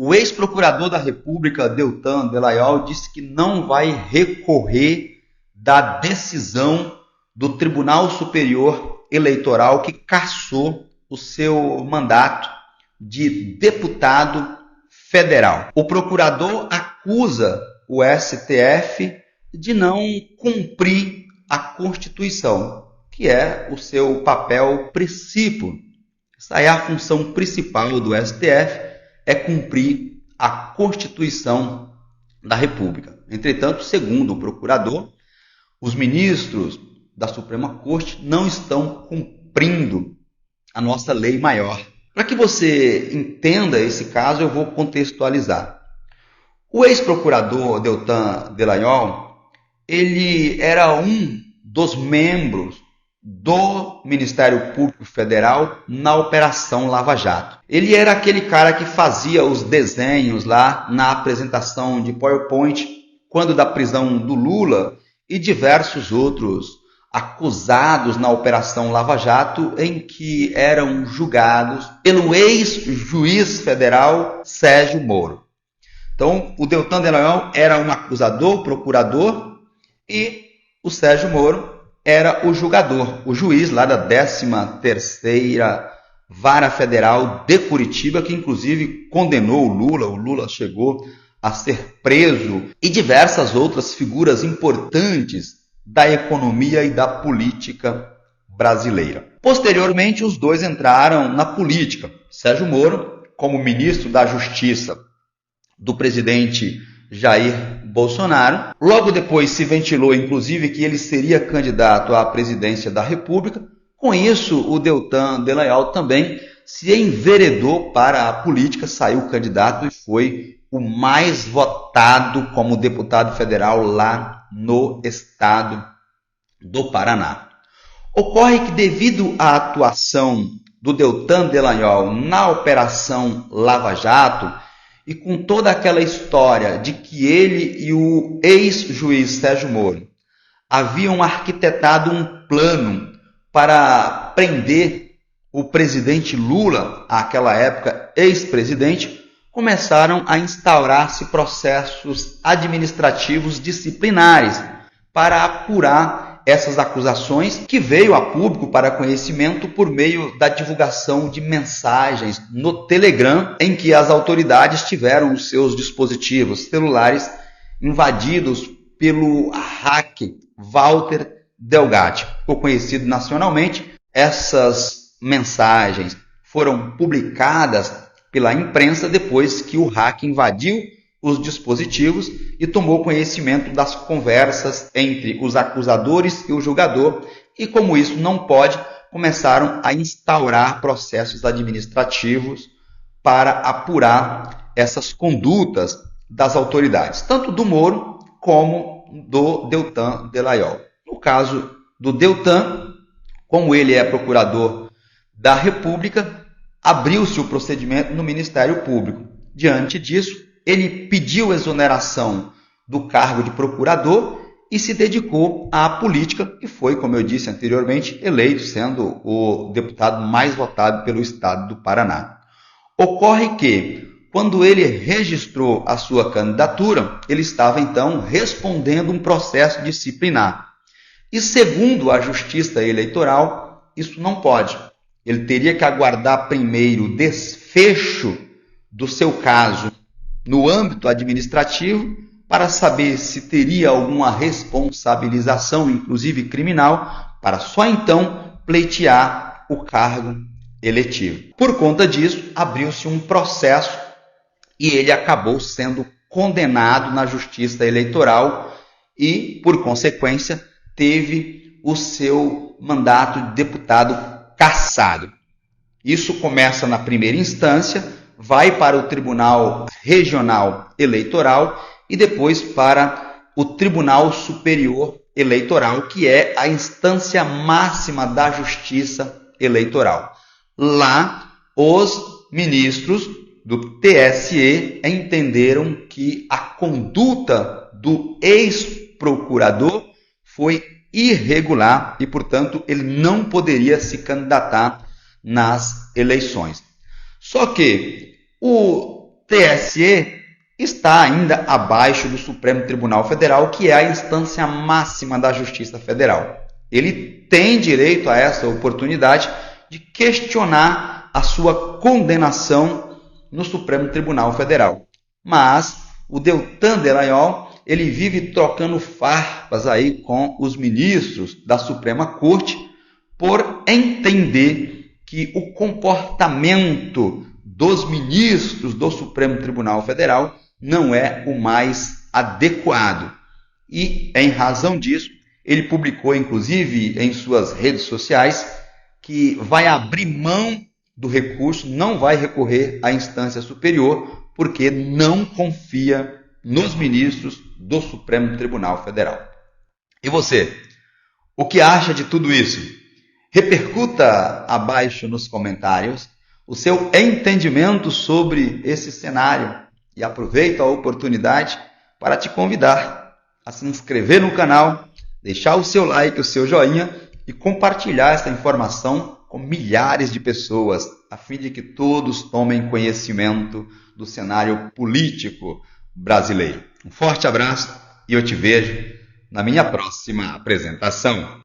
O ex-procurador da República, Deltan Dallagnol, disse que não vai recorrer da decisão do Tribunal Superior Eleitoral que cassou o seu mandato de deputado federal. O procurador acusa o STF de não cumprir a Constituição, que é o seu papel principal. Essa é a função principal do STF, é cumprir a Constituição da República. Entretanto, segundo o procurador, os ministros da Suprema Corte não estão cumprindo a nossa lei maior. Para que você entenda esse caso, eu vou contextualizar. O ex-procurador Deltan Dallagnol, ele era um dos membros do Ministério Público Federal na Operação Lava Jato. Ele era aquele cara que fazia os desenhos lá na apresentação de PowerPoint quando da prisão do Lula e diversos outros acusados na Operação Lava Jato em que eram julgados pelo ex-juiz federal Sérgio Moro. Então, o Deltan Dallagnol era um acusador, procurador, e o Sérgio Moro era o julgador, o juiz lá da 13ª Vara Federal de Curitiba, que inclusive condenou o Lula chegou a ser preso, e diversas outras figuras importantes da economia e da política brasileira. Posteriormente, os dois entraram na política. Sérgio Moro, como ministro da Justiça do presidente Jair Bolsonaro. Logo depois se ventilou, inclusive, que ele seria candidato à presidência da República. Com isso, o Deltan Dallagnol também se enveredou para a política, saiu candidato e foi o mais votado como deputado federal lá no estado do Paraná. Ocorre que, devido à atuação do Deltan Dallagnol na Operação Lava Jato, e com toda aquela história de que ele e o ex-juiz Sérgio Moro haviam arquitetado um plano para prender o presidente Lula, àquela época ex-presidente, começaram a instaurar-se processos administrativos disciplinares para apurar essas acusações, que veio a público para conhecimento por meio da divulgação de mensagens no Telegram, em que as autoridades tiveram os seus dispositivos celulares invadidos pelo hacker Walter Delgatti. Ficou conhecido nacionalmente. Essas mensagens foram publicadas pela imprensa depois que o hacker invadiu os dispositivos e tomou conhecimento das conversas entre os acusadores e o julgador, e como isso não pode, começaram a instaurar processos administrativos para apurar essas condutas das autoridades, tanto do Moro como do Deltan Dallagnol. No caso do Deltan, como ele é procurador da República, abriu-se o procedimento no Ministério Público. Diante disso, ele pediu exoneração do cargo de procurador e se dedicou à política e foi, como eu disse anteriormente, eleito, sendo o deputado mais votado pelo estado do Paraná. Ocorre que, quando ele registrou a sua candidatura, ele estava então respondendo um processo disciplinar. E segundo a Justiça Eleitoral, isso não pode. Ele teria que aguardar primeiro o desfecho do seu caso no âmbito administrativo, para saber se teria alguma responsabilização, inclusive criminal, para só então pleitear o cargo eletivo. Por conta disso, abriu-se um processo e ele acabou sendo condenado na Justiça Eleitoral e, por consequência, teve o seu mandato de deputado cassado. Isso começa na primeira instância, vai para o Tribunal Regional Eleitoral e depois para o Tribunal Superior Eleitoral, que é a instância máxima da Justiça Eleitoral. Lá, os ministros do TSE entenderam que a conduta do ex-procurador foi irregular e, portanto, ele não poderia se candidatar nas eleições. Só que o TSE está ainda abaixo do Supremo Tribunal Federal, que é a instância máxima da Justiça Federal. Ele tem direito a essa oportunidade de questionar a sua condenação no Supremo Tribunal Federal. Mas o Deltan Dallagnol, ele vive trocando farpas aí com os ministros da Suprema Corte por entender que o comportamento dos ministros do Supremo Tribunal Federal não é o mais adequado. E, em razão disso, ele publicou, inclusive, em suas redes sociais, que vai abrir mão do recurso, não vai recorrer à instância superior, porque não confia nos ministros do Supremo Tribunal Federal. E você, o que acha de tudo isso? Repercuta abaixo nos comentários o seu entendimento sobre esse cenário e aproveito a oportunidade para te convidar a se inscrever no canal, deixar o seu like, o seu joinha e compartilhar essa informação com milhares de pessoas, a fim de que todos tomem conhecimento do cenário político brasileiro. Um forte abraço e eu te vejo na minha próxima apresentação.